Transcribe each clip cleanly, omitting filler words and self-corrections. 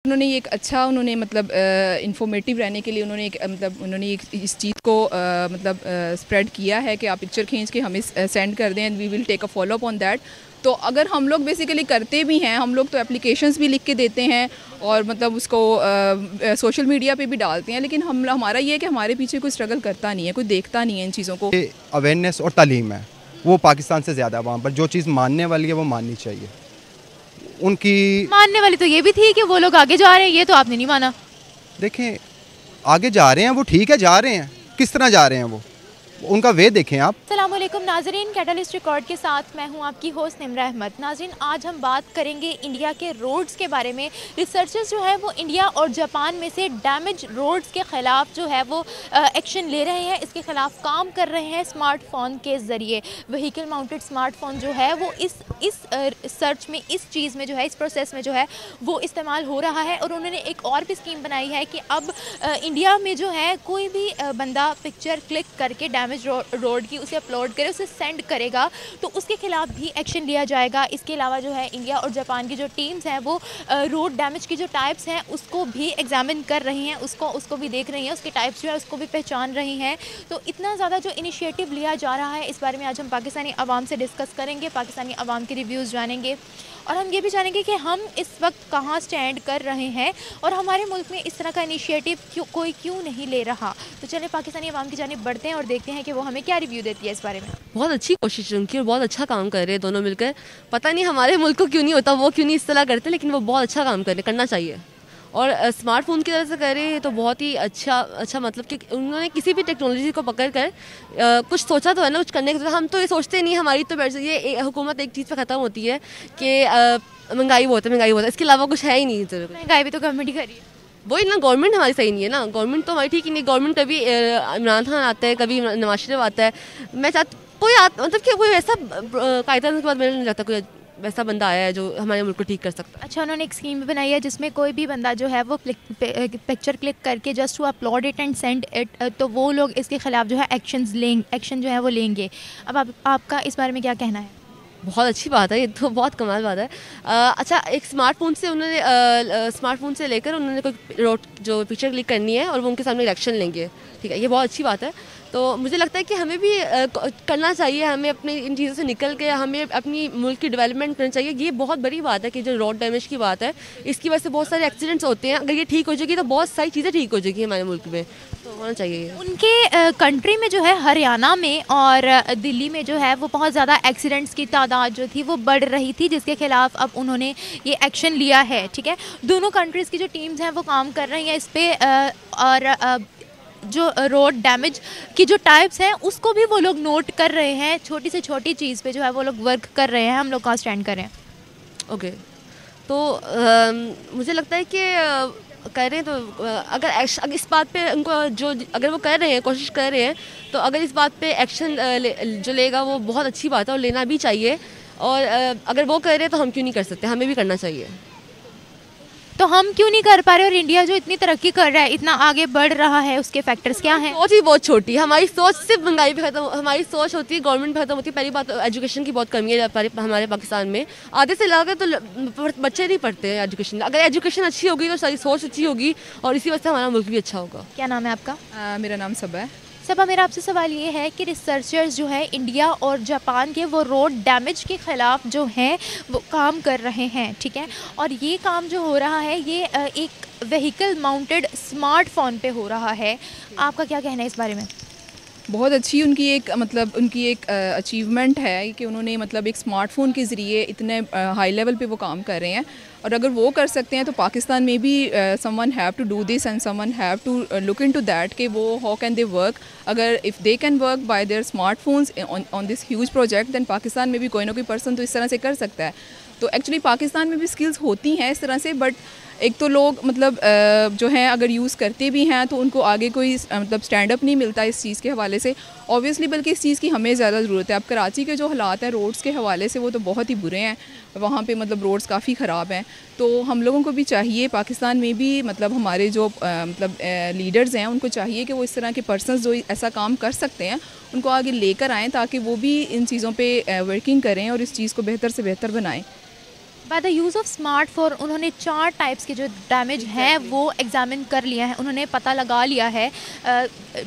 उन्होंने ये एक अच्छा उन्होंने मतलब इंफॉर्मेटिव रहने के लिए उन्होंने एक मतलब उन्होंने इस चीज़ को मतलब स्प्रेड किया है कि आप पिक्चर खींच के हमें सेंड कर दें and we will take a follow up on that. तो अगर हम लोग बेसिकली करते भी हैं, हम लोग तो एप्लीकेशंस भी लिख के देते हैं और मतलब उसको सोशल मीडिया पे भी डालते हैं, लेकिन हमारा ये है कि हमारे पीछे कोई स्ट्रगल करता नहीं है, कोई देखता नहीं है इन चीज़ों को। अवेयरनेस और तालीम है वो पाकिस्तान से ज़्यादा, वहाँ पर जो चीज़ मानने वाली है वो माननी चाहिए। उनकी मानने वाली तो ये भी थी कि वो लोग आगे जा रहे हैं, ये तो आपने नहीं माना। देखें आगे जा रहे हैं वो, ठीक है जा रहे हैं, किस तरह जा रहे हैं वो, उनका वे देखें आप। अस्सलाम वालेकुम नाजरीन, कैटलिस्ट रिकॉर्ड के साथ मैं हूं आपकी होस्ट निम्रा अहमद। नाजरीन आज हम बात करेंगे इंडिया के रोड्स के बारे में। रिसर्चर्स जो है वो इंडिया और जापान में से डैमेज रोड्स के ख़िलाफ़ जो है वो एक्शन ले रहे हैं, इसके ख़िलाफ़ काम कर रहे हैं स्मार्टफोन के ज़रिए। व्हीकल माउंटेड स्मार्टफोन जो है वो इस सर्च में, इस चीज़ में जो है, इस प्रोसेस में जो है वो इस्तेमाल हो रहा है। और उन्होंने एक और भी स्कीम बनाई है कि अब इंडिया में जो है कोई भी बंदा पिक्चर क्लिक करके रोड की उसे अपलोड करे, उसे सेंड करेगा तो उसके खिलाफ भी एक्शन लिया जाएगा। इसके अलावा जो है इंडिया और जापान की जो टीम्स हैं वो रोड डैमेज की जो टाइप्स हैं उसको भी एग्जामिन कर रही हैं, उसको भी देख रही हैं, उसके टाइप्स जो है उसको भी पहचान रही हैं। तो इतना ज़्यादा जो इनिशिएटिव लिया जा रहा है, इस बारे में आज हम पाकिस्तानी अवाम से डिस्कस करेंगे, पाकिस्तानी अवाम के रिव्यूज़ जानेंगे और हम ये भी जानेंगे कि हम इस वक्त कहाँ स्टैंड कर रहे हैं और हमारे मुल्क में इस तरह का इनिशिएटिव कोई क्यों नहीं ले रहा। तो चलिए पाकिस्तानी अवाम की जानिब बढ़ते हैं और देखते हैं कि वो हमें क्या रिव्यू देती है इस बारे में। बहुत अच्छी कोशिश उनकी और बहुत अच्छा काम कर रहे हैं दोनों मिलकर। पता नहीं हमारे मुल्क को क्यों नहीं होता, वो क्यों नहीं इस तरह करते, लेकिन वो बहुत अच्छा काम करना चाहिए। और स्मार्टफोन की तरह से कर रहे हैं तो बहुत ही अच्छा मतलब कि उन्होंने किसी भी टेक्नोलॉजी को पकड़ कर कुछ सोचा तो है ना, कुछ करने के। हम तो ये सोचते नहीं, हमारी तो ये हुकूमत एक चीज़ पे ख़त्म होती है कि महंगाई बहुत है, इसके अलावा कुछ है ही नहीं। महंगाई भी तो गवर्नमेंट ही कर रही है। वही ना, गवर्नमेंट हमारी सही नहीं है ना, गवर्नमेंट तो हमारी ठीक ही नहीं। गवर्नमेंट कभी इमरान खान आता है, कभी नवाज शरीफ आता है। मैं मतलब कि कोई वैसा कायदा के बाद मेरे नहीं लगता कोई वैसा बंदा आया है जो हमारे मुल्क को ठीक कर सकता है। अच्छा, उन्होंने एक स्कीम भी बनाई है जिसमें कोई भी बंदा जो है वो पिक्चर क्लिक करके just to upload it and send it, तो वो लोग इसके खिलाफ जो है एक्शन जो है वो लेंगे। अब आपका इस बारे में क्या कहना है? बहुत अच्छी बात है, ये तो बहुत कमाल बात है। अच्छा, एक स्मार्टफोन से लेकर उन्होंने कोई रोड जो पिक्चर क्लिक करनी है और वो उनके सामने एक्शन लेंगे, ठीक है, ये बहुत अच्छी बात है। तो मुझे लगता है कि हमें भी करना चाहिए, हमें अपने इन चीज़ों से निकल के हमें अपनी मुल्क की डेवलपमेंट करनी चाहिए। ये बहुत बड़ी बात है कि जो रोड डैमेज की बात है, इसकी वजह से बहुत सारे एक्सीडेंट्स होते हैं। अगर ये ठीक हो जाएगी तो बहुत सारी चीज़ें ठीक हो जाएगी हमारे मुल्क में, तो होना चाहिए। उनके कंट्री में जो है हरियाणा में और दिल्ली में जो है वो बहुत ज़्यादा एक्सीडेंट्स की तादाद जो थी वो बढ़ रही थी, जिसके खिलाफ अब उन्होंने ये एक्शन लिया है, ठीक है। दोनों कंट्रीज़ की जो टीम्स हैं वो काम कर रही हैं इस पर और जो रोड डैमेज की जो टाइप्स हैं उसको भी वो लोग नोट कर रहे हैं। छोटी से छोटी चीज़ पे जो है वो लोग वर्क कर रहे हैं। हम लोग कहाँ स्टैंड कर रहे हैं? ओके, तो मुझे लगता है कि कर रहे हैं तो अगर इस बात पे उनको अगर वो कर रहे हैं, कोशिश कर रहे हैं, तो अगर इस बात पे एक्शन जो लेगा वो बहुत अच्छी बात है और लेना भी चाहिए। और अगर वो कर रहे हैं तो हम क्यों नहीं कर सकते, हमें भी करना चाहिए। तो हम क्यों नहीं कर पा रहे? और इंडिया जो इतनी तरक्की कर रहा है, इतना आगे बढ़ रहा है, उसके फैक्टर्स क्या हैं? सोच ही बहुत छोटी है हमारी। सोच सिर्फ महंगाई पे खत्म, हमारी सोच होती है गवर्नमेंट पे खत्म होती है। पहली बात तो एजुकेशन की बहुत कमी है हमारे पाकिस्तान में। आधे से ज़्यादा तो बच्चे नहीं पढ़ते हैं एजुकेशन। अगर एजुकेशन अच्छी होगी तो सारी सोच अच्छी होगी और इसी वजह से हमारा मुल्क भी अच्छा होगा। क्या नाम है आपका? मेरा नाम सबा है। सबा, मेरा आपसे सवाल ये है कि रिसर्चर्स जो है इंडिया और जापान के वो रोड डैमेज के ख़िलाफ़ जो हैं वो काम कर रहे हैं, ठीक है। और ये काम जो हो रहा है ये एक व्हीकल माउंटेड स्मार्टफोन पे हो रहा है। आपका क्या कहना है इस बारे में? बहुत अच्छी उनकी एक अचीवमेंट है कि उन्होंने मतलब एक स्मार्टफोन के ज़रिए इतने हाई लेवल पे वो काम कर रहे हैं। और अगर वो कर सकते हैं तो पाकिस्तान में भी someone have to do this and someone have to look into that कि वो हाउ कैन दे वर्क। अगर if they can work by their smartphones on this huge project, then Pakistan में भी कोई ना कोई पर्सन तो इस तरह से कर सकता है। तो एक्चुअली पाकिस्तान में भी स्किल्स होती हैं इस तरह से, बट एक तो लोग मतलब जो हैं अगर यूज़ करते भी हैं तो उनको आगे कोई मतलब स्टैंड अप नहीं मिलता इस चीज़ के हवाले से ऑब्वियसली, बल्कि इस चीज़ की हमें ज़्यादा ज़रूरत है। अब कराची के जो हालात हैं रोड्स के हवाले से वो तो बहुत ही बुरे हैं, वहाँ पे मतलब रोड्स काफ़ी ख़राब हैं। तो हम लोगों को भी चाहिए, पाकिस्तान में भी मतलब हमारे जो मतलब लीडर्स हैं उनको चाहिए कि वो इस तरह के पर्सनस जो ऐसा काम कर सकते हैं उनको आगे लेकर आएँ ताकि वो भी इन चीज़ों पर वर्किंग करें और इस चीज़ को बेहतर से बेहतर बनाएँ। By the use of smartphone उन्होंने 4 टाइप्स के जो डैमेज हैं वो एग्जामिन कर लिया है, उन्होंने पता लगा लिया है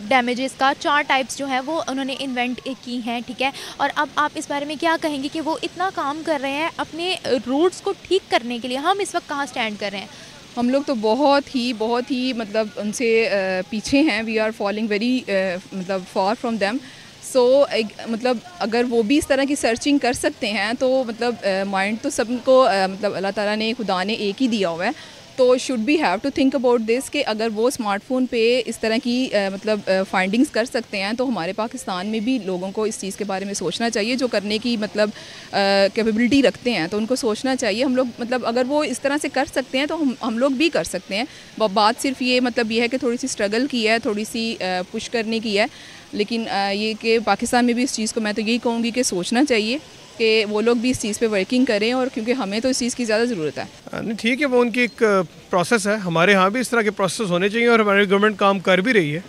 डैमेजेस का। 4 टाइप्स जो हैं वो उन्होंने इन्वेंट की हैं, ठीक है। और अब आप इस बारे में क्या कहेंगे कि वो इतना काम कर रहे हैं अपने रोड्स को ठीक करने के लिए, हम इस वक्त कहाँ स्टैंड कर रहे हैं? हम लोग तो बहुत ही मतलब उनसे पीछे हैं। वी आर फॉलोइंग वेरी मतलब फार फ्रॉम देम। सो मतलब अगर वो भी इस तरह की सर्चिंग कर सकते हैं तो मतलब माइंड तो सबको मतलब अल्लाह ताला ने, खुदा ने एक ही दिया हुआ है। तो should be have to think about this कि अगर वो स्मार्टफोन पे इस तरह की मतलब फाइंडिंग्स कर सकते हैं तो हमारे पाकिस्तान में भी लोगों को इस चीज़ के बारे में सोचना चाहिए। जो करने की मतलब कैपेबिलिटी रखते हैं तो उनको सोचना चाहिए। हम लोग मतलब अगर वो इस तरह से कर सकते हैं तो हम लोग भी कर सकते हैं। बात सिर्फ ये मतलब ये है कि थोड़ी सी स्ट्रगल की है, थोड़ी सी पुश करने की है। लेकिन ये कि पाकिस्तान में भी इस चीज़ को मैं तो यही कहूँगी कि सोचना चाहिए कि वो लोग भी इस चीज़ पे वर्किंग करें, और क्योंकि हमें तो इस चीज़ की ज़्यादा ज़रूरत है। नहीं ठीक है, वो उनकी एक प्रोसेस है। हमारे यहाँ भी इस तरह के प्रोसेस होने चाहिए और हमारी गवर्नमेंट काम कर भी रही है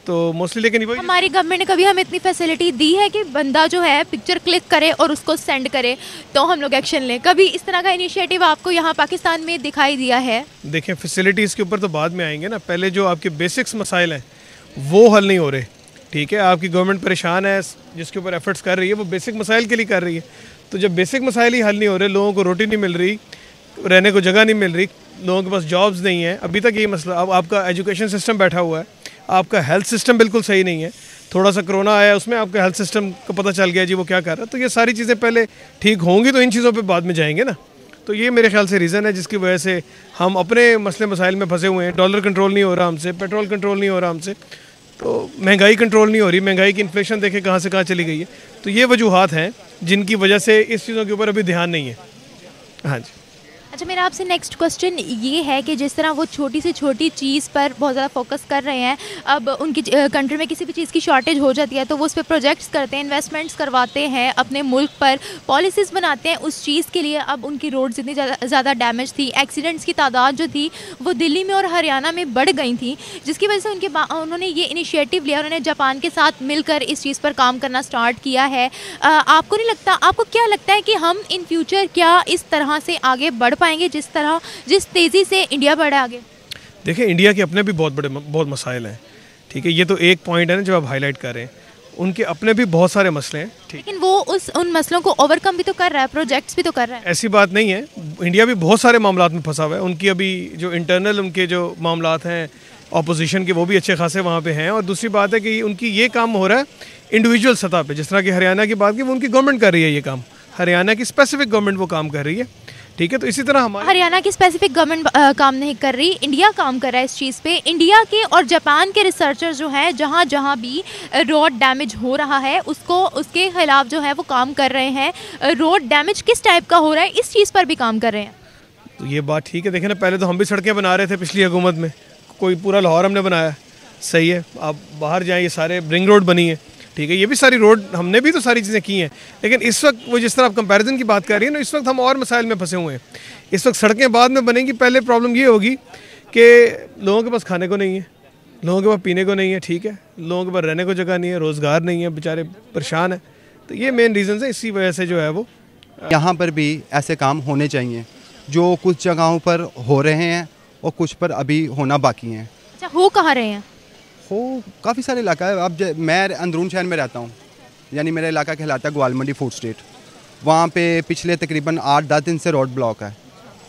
तो मोस्टली। लेकिन हमारी गवर्नमेंट ने कभी हमें इतनी फैसिलिटी दी है कि बंदा जो है पिक्चर क्लिक करे और उसको सेंड करे तो हम लोग एक्शन लें? कभी इस तरह का इनिशिएटिव आपको यहाँ पाकिस्तान में दिखाई दिया है? देखें, फैसिलिटीज़ के ऊपर तो बाद में आएंगे ना, पहले जो आपके बेसिक्स मसाइल हैं वो हल नहीं हो रहे, ठीक है। आपकी गवर्नमेंट परेशान है, जिसके ऊपर एफर्ट्स कर रही है वो बेसिक मसाइल के लिए कर रही है। तो जब बेसिक मसाइल ही हल नहीं हो रहे, लोगों को रोटी नहीं मिल रही, रहने को जगह नहीं मिल रही, लोगों के पास जॉब्स नहीं है, अभी तक यही मसला। अब आपका एजुकेशन सिस्टम बैठा हुआ है, आपका हेल्थ सिस्टम बिल्कुल सही नहीं है। थोड़ा सा कोरोना आया, उसमें आपका हेल्थ सिस्टम को पता चल गया जी वो क्या कर रहा है। तो ये सारी चीज़ें पहले ठीक होंगी तो इन चीज़ों पर बाद में जाएंगे ना। तो ये मेरे ख्याल से रीज़न है जिसकी वजह से हम अपने मसले मसाइल में फंसे हुए हैं। डॉलर कंट्रोल नहीं हो रहा हमसे, पेट्रोल कंट्रोल नहीं हो रहा हमसे, तो महंगाई कंट्रोल नहीं हो रही। महंगाई की इन्फ्लेशन देखें कहाँ से कहाँ चली गई है। तो ये वजूहात हैं जिनकी वजह से इस चीज़ों के ऊपर अभी ध्यान नहीं है। हाँ जी। अच्छा, मेरा आपसे नेक्स्ट क्वेश्चन ये है कि जिस तरह वो छोटी से छोटी चीज़ पर बहुत ज़्यादा फोकस कर रहे हैं, अब उनकी कंट्री में किसी भी चीज़ की शॉर्टेज हो जाती है तो वो उस पर प्रोजेक्ट्स करते हैं, इन्वेस्टमेंट्स करवाते हैं, अपने मुल्क पर पॉलिसीज़ बनाते हैं उस चीज़ के लिए। अब उनकी रोड्स इतनी ज़्यादा डैमेज थी, एक्सीडेंट्स की तादाद जो थी वो दिल्ली में और हरियाणा में बढ़ गई थी, जिसकी वजह से उन्होंने ये इनिशिएटिव लिया, उन्होंने जापान के साथ मिलकर इस चीज़ पर काम करना स्टार्ट किया है। आपको नहीं लगता, आपको क्या लगता है कि हम इन फ्यूचर क्या इस तरह से आगे बढ़ पाएंगे जिस तेज़ी से इंडिया बढ़ा आगे? देखिए, इंडिया के अपने भी बहुत मसाइल हैं, ठीक है। ये तो एक पॉइंट है ना जो आप हाईलाइट कर रहे हैं, उनके अपने भी बहुत सारे मसले हैं, ठीक। लेकिन वो उन मसलों को ओवरकम भी तो कर रहा है, प्रोजेक्ट्स भी तो कर रहा है। ऐसी बात नहीं है, इंडिया भी बहुत सारे मामलात में फंसा हुआ है। उनकी अभी जो इंटरनल उनके जो मामलात हैं ऑपोजिशन के, वो भी अच्छे खासे वहाँ पे हैं। और दूसरी बात है कि उनकी ये काम हो रहा है इंडिविजुअल सतह पे। जिस तरह की हरियाणा की बात की, वो उनकी गवर्नमेंट कर रही है ये काम, हरियाणा की स्पेसिफिक गवर्नमेंट वो काम कर रही है, ठीक है। तो इसी तरह हमारे हरियाणा की स्पेसिफिक गवर्नमेंट काम नहीं कर रही, इंडिया काम कर रहा है इस चीज़ पे। इंडिया के और जापान के रिसर्चर्स जो हैं जहाँ जहाँ भी रोड डैमेज हो रहा है उसके खिलाफ जो है वो काम कर रहे हैं। रोड डैमेज किस टाइप का हो रहा है इस चीज़ पर भी काम कर रहे हैं। तो ये बात ठीक है। देखें ना, पहले तो हम भी सड़कें बना रहे थे पिछली हुकूमत में, कोई पूरा लाहौर हमने बनाया, सही है। आप बाहर जाएँ, ये सारे रिंग रोड बनी है, ठीक है। ये भी सारी रोड हमने भी तो सारी चीज़ें की हैं। लेकिन इस वक्त वो जिस तरह आप कंपैरिजन की बात कर रही है ना, इस वक्त हम और मसाइल में फंसे हुए हैं। इस वक्त सड़कें बाद में बनेंगी, पहले प्रॉब्लम ये होगी कि लोगों के पास खाने को नहीं है, लोगों के पास पीने को नहीं है, ठीक है। लोगों के पास रहने को जगह नहीं है, रोज़गार नहीं है, बेचारे परेशान हैं। तो ये मेन रीज़न है, इसी वजह से जो है वो यहाँ पर भी ऐसे काम होने चाहिए जो कुछ जगहों पर हो रहे हैं और कुछ पर अभी होना बाकी हैं। अच्छा, हो कहाँ रहे हैं? हो काफ़ी सारे इलाका है। अब मैं अंदरून शहर में रहता हूँ, यानी मेरा इलाका कहलाता है ग्वालमंडी फूड स्ट्रीट। वहाँ पे पिछले तकरीबन 8-10 दिन से रोड ब्लॉक है।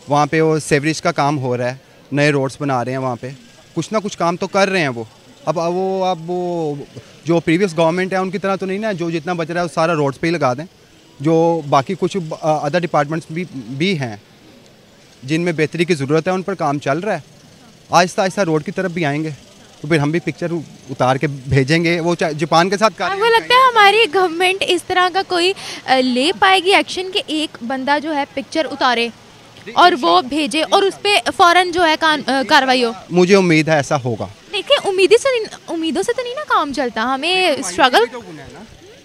वहाँ पे वो सेवरेज का काम हो रहा है, नए रोड्स बना रहे हैं, वहाँ पे कुछ ना कुछ काम तो कर रहे हैं वो। अब वो जो प्रीवियस गवर्नमेंट है उनकी तरह तो नहीं ना, जो जितना बच रहा है वो सारा रोड्स पे ही लगा दें। जो बाकी कुछ अदर डिपार्टमेंट्स भी हैं जिनमें बेहतरी की ज़रूरत है, उन पर काम चल रहा है। आहिस्ता आहिस्ता रोड की तरफ भी आएंगे तो फिर हम भी पिक्चर उतार के भेजेंगे। वो जापान के साथ आपको लगता है हमारी गवर्नमेंट इस तरह का कोई ले पाएगी एक्शन कि एक बंदा जो है पिक्चर उतारे और वो भेजे और उस पर फ़ौरन जो है कार्रवाई हो? मुझे उम्मीद है ऐसा होगा। देखिए, उम्मीदों से तो नहीं ना काम चलता, हमें स्ट्रगल,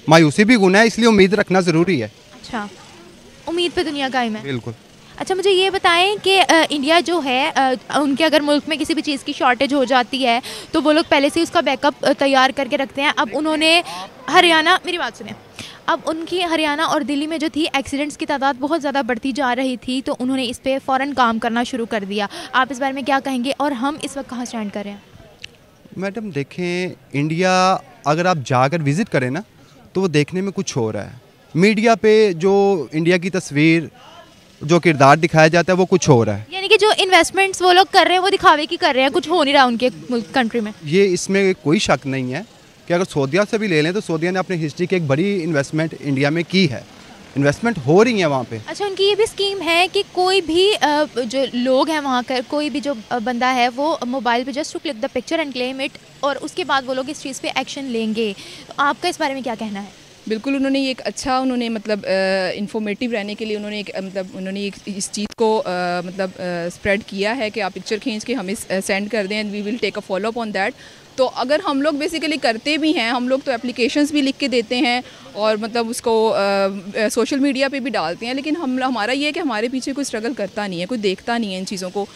मायूसी भी गुनाह है, इसलिए उम्मीद रखना ज़रूरी है। अच्छा, उम्मीद पे दुनिया कायम है। बिल्कुल। अच्छा, मुझे ये बताएं कि इंडिया जो है उनके अगर मुल्क में किसी भी चीज़ की शॉर्टेज हो जाती है तो वो लोग पहले से उसका बैकअप तैयार करके रखते हैं। अब उन्होंने हरियाणा, मेरी बात सुने, अब उनकी हरियाणा और दिल्ली में जो थी एक्सीडेंट्स की तादाद बहुत ज़्यादा बढ़ती जा रही थी, तो उन्होंने इस पर फ़ौरन काम करना शुरू कर दिया। आप इस बारे में क्या कहेंगे और हम इस वक्त कहाँ स्टैंड कर रहे हैं? मैडम देखें, इंडिया अगर आप जाकर विज़िट करें ना तो वो देखने में कुछ हो रहा है। मीडिया पे जो इंडिया की तस्वीर, जो किरदार दिखाया जाता है वो कुछ हो रहा है। यानी कि जो इन्वेस्टमेंट्स वो लोग कर रहे हैं वो दिखावे की कर रहे हैं, कुछ हो नहीं रहा उनके कंट्री में। ये इसमें कोई शक नहीं है कि अगर सऊदीया से भी ले लें तो सऊदीया ने अपनी हिस्ट्री की एक बड़ी इन्वेस्टमेंट इंडिया में की है, इन्वेस्टमेंट हो रही है वहाँ पे। अच्छा, उनकी ये भी स्कीम है कि कोई भी जो लोग हैं वहाँ का, कोई भी जो बंदा है वो मोबाइल पे just to click the picture and claim it, और उसके बाद वो लोग इस चीज़ पे एक्शन लेंगे। तो आपका इस बारे में क्या कहना है? बिल्कुल, उन्होंने ये एक अच्छा, उन्होंने मतलब इंफॉर्मेटिव रहने के लिए उन्होंने एक मतलब उन्होंने एक इस चीज़ को मतलब स्प्रेड किया है कि आप पिक्चर खींच के हमें सेंड कर दें and we will take a follow up on that. तो अगर हम लोग बेसिकली करते भी हैं, हम लोग तो एप्लीकेशंस भी लिख के देते हैं और मतलब उसको सोशल मीडिया पे भी डालते हैं, लेकिन हमारा ये है कि हमारे पीछे कोई स्ट्रगल करता नहीं है, कोई देखता नहीं है इन चीज़ों को,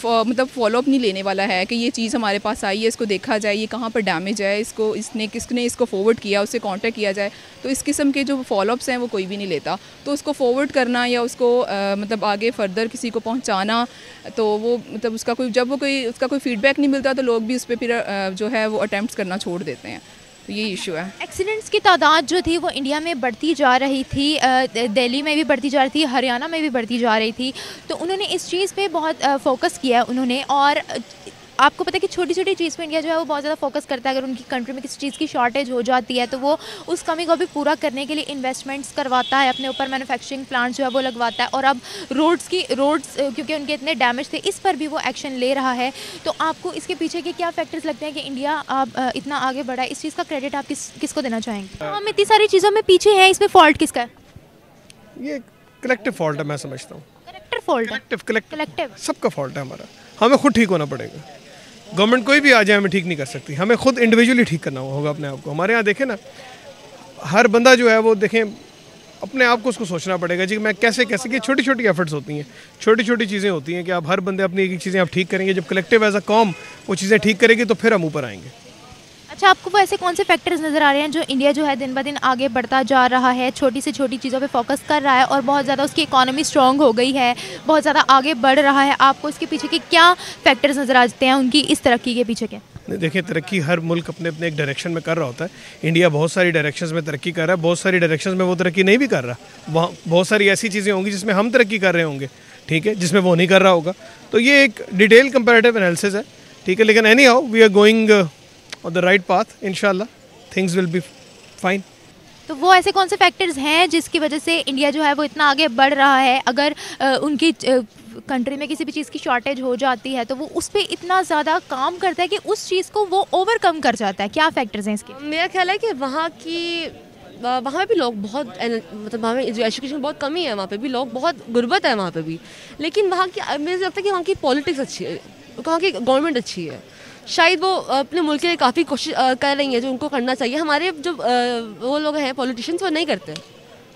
मतलब फॉलोअप नहीं लेने वाला है कि ये चीज़ हमारे पास आई है, इसको देखा जाए, ये कहाँ पर डैमेज है, इसको किसने इसको फॉरवर्ड किया, उससे कांटेक्ट किया जाए। तो इस किस्म के जो फॉलोअप्स हैं वो कोई भी नहीं लेता। तो उसको फॉरवर्ड करना या उसको मतलब आगे फर्दर किसी को पहुँचाना, तो वो मतलब उसका कोई फीडबैक नहीं मिलता तो लोग भी उस पर फिर जो है वो अटैम्प्ट्स करना छोड़ देते हैं। तो ये इशू है। एक्सीडेंट्स की तादाद जो थी वो इंडिया में बढ़ती जा रही थी, दिल्ली में भी बढ़ती जा रही थी, हरियाणा में भी बढ़ती जा रही थी। तो उन्होंने इस चीज़ पे बहुत फोकस किया है उन्होंने, और आपको पता है कि छोटी छोटी चीज़ पे इंडिया जो है वो बहुत ज़्यादा फोकस करता है। अगर उनकी कंट्री में किसी चीज़ की शॉर्टेज हो जाती है तो वो उस कमी को भी पूरा करने के लिए इन्वेस्टमेंट्स करवाता है, अपने ऊपर मैन्युफैक्चरिंग प्लांट जो है वो लगवाता है। और अब रोड्स क्योंकि उनके इतने डैमेज थे, इस पर भी वो एक्शन ले रहा है। तो आपको इसके पीछे के क्या फैक्टर्स लगते हैं कि इंडिया अब इतना आगे बढ़ा है? इस चीज़ का क्रेडिट आप किसको देना चाहेंगे? हम इतनी सारी चीज़ों में पीछे हैं, इसमें फॉल्ट किसका है? ये कलेक्टिव फॉल्ट है, मैं समझता हूँ। कलेक्टिव फॉल्ट है, कलेक्टिव सबका फॉल्ट है हमारा। हमें खुद ठीक होना पड़ेगा। गवर्नमेंट कोई भी आ जाए हमें ठीक नहीं कर सकती, हमें खुद इंडिविजुअली ठीक करना होगा अपने आप को। हमारे यहाँ देखें ना, हर बंदा जो है वो देखें अपने आप को, उसको सोचना पड़ेगा जी मैं कैसे कि छोटी छोटी एफर्ट्स होती हैं, छोटी छोटी चीज़ें होती हैं कि आप हर बंदे अपनी एक चीज़ें आप ठीक करेंगे। जब कलेक्टिव एज अ कॉम वो चीज़ें ठीक करेगी तो फिर हम ऊपर आएंगे। अच्छा, आपको वो ऐसे कौन से फैक्टर्स नज़र आ रहे हैं जो इंडिया जो है दिन ब दिन आगे बढ़ता जा रहा है, छोटी से छोटी चीज़ों पे फोकस कर रहा है और बहुत ज़्यादा उसकी इकोनॉमी स्ट्रॉन्ग हो गई है, बहुत ज़्यादा आगे बढ़ रहा है? आपको इसके पीछे के क्या फैक्टर्स नज़र आते हैं उनकी इस तरक्की के पीछे के? देखिए, तरक्की हर मुल्क अपने अपने एक डायरेक्शन में कर रहा होता है। इंडिया बहुत सारी डायरेक्शंस में तरक्की कर रहा है, बहुत सारी डायरेक्शंस में वो तरक्की नहीं भी कर रहा। वहाँ बहुत सारी ऐसी चीज़ें होंगी जिसमें हम तरक्की कर रहे होंगे, ठीक है, जिसमें वो नहीं कर रहा होगा। तो ये एक डिटेल कंपैरेटिव एनालिसिस है, ठीक है। लेकिन anyhow we are going on the right path, इंशाल्लाह थिंग्स विल बी फाइन। तो वो ऐसे कौन से फैक्टर्स हैं जिसकी वजह से इंडिया जो है वो इतना आगे बढ़ रहा है? अगर उनकी कंट्री में किसी भी चीज़ की शॉर्टेज हो जाती है तो वो उस पर इतना ज़्यादा काम करता है कि उस चीज़ को वो ओवरकम कर जाता है। क्या फैक्टर्स हैं इसके? मेरा ख्याल है कि वहाँ भी लोग बहुत, मतलब वहाँ में एजुकेशन बहुत कमी है, वहाँ पे भी लोग बहुत गुर्बत है वहाँ पे भी। लेकिन वहाँ की, मुझे लगता है कि वहाँ की पॉलिटिक्स अच्छी है, वहाँ की गवर्नमेंट अच्छी है, शायद वो अपने मुल्क के लिए काफ़ी कोशिश कर रही हैं जो उनको करना चाहिए। हमारे जो वो लोग हैं पॉलिटिशियंस, वो नहीं करते।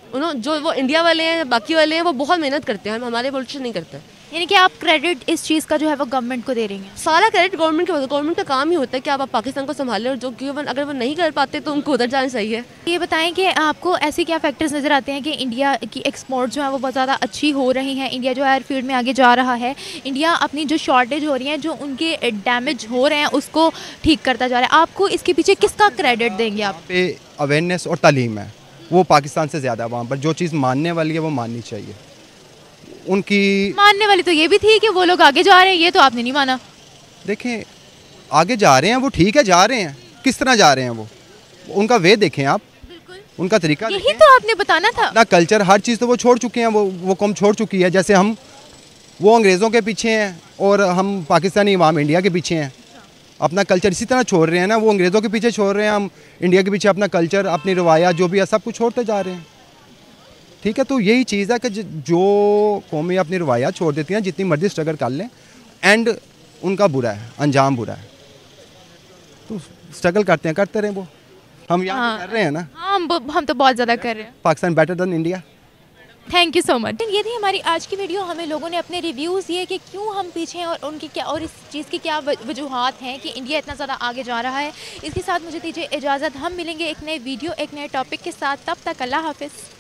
उन्होंने जो वो इंडिया वाले हैं, बाकी वाले हैं, वो बहुत मेहनत करते हैं, हमारे पॉलिटिशियन नहीं करते। यानी कि आप क्रेडिट इस चीज़ का जो है वो गवर्नमेंट को दे रही हैं? सारा क्रेडिट गवर्नमेंट का, गवर्नमेंट का काम ही होता है कि आप पाकिस्तान को संभालें, और जो कि अगर वो नहीं कर पाते तो उनको उधर जाना चाहिए। ये बताएं कि आपको ऐसे क्या फैक्टर्स नज़र आते हैं कि इंडिया की एक्सपोर्ट जो है वो बहुत ज़्यादा अच्छी हो रही हैं, इंडिया जो है हर फील्ड में आगे जा रहा है, इंडिया अपनी जो शॉर्टेज हो रही है, जो उनके डैमेज हो रहे हैं उसको ठीक करता जा रहा है? आपको इसके पीछे किसका क्रेडिट देंगे आप? पे अवेयरनेस और तालीम है, वो पाकिस्तान से ज़्यादा। वहाँ पर जो चीज़ मानने वाली है वो माननी चाहिए। उनकी मानने वाली तो ये भी थी कि वो लोग आगे जा रहे हैं, ये तो आपने नहीं माना। देखें, आगे जा रहे हैं वो, ठीक है, जा रहे हैं, किस तरह जा रहे हैं वो, उनका वे देखें आप, उनका तरीका यही तो आपने बताना था ना। कल्चर हर चीज़ तो वो छोड़ चुके हैं, वो कौम छोड़ चुकी है। जैसे वो अंग्रेज़ों के पीछे हैं और हम पाकिस्तानी इमाम इंडिया के पीछे हैं। अपना कल्चर इसी तरह छोड़ रहे हैं ना, वो अंग्रेज़ों के पीछे छोड़ रहे हैं, हम इंडिया के पीछे अपना कल्चर, अपनी रवाया जो भी है सब कुछ छोड़ते जा रहे हैं, ठीक है। तो यही चीज़ है कि जो कौमें अपनी रवाया छोड़ देती हैं, जितनी मर्जी स्ट्रगल कर लें, एंड उनका बुरा है, अंजाम बुरा है। तो स्ट्रगल करते रहें वो, हम यहाँ कर रहे हैं ना। हम तो बहुत ज़्यादा कर रहे हैं। Pakistan better than India, thank you so much. ये थी हमारी आज की वीडियो। हमें लोगों ने अपने रिव्यूज़ दिए कि क्यों हम पीछे हैं और उनकी क्या, और इस चीज़ की क्या वजूहात हैं कि इंडिया इतना ज़्यादा आगे जा रहा है। इसके साथ मुझे दीजिए इजाज़त। हम मिलेंगे एक नए वीडियो एक नए टॉपिक के साथ। तब तक अल्लाह हाफ़िज़।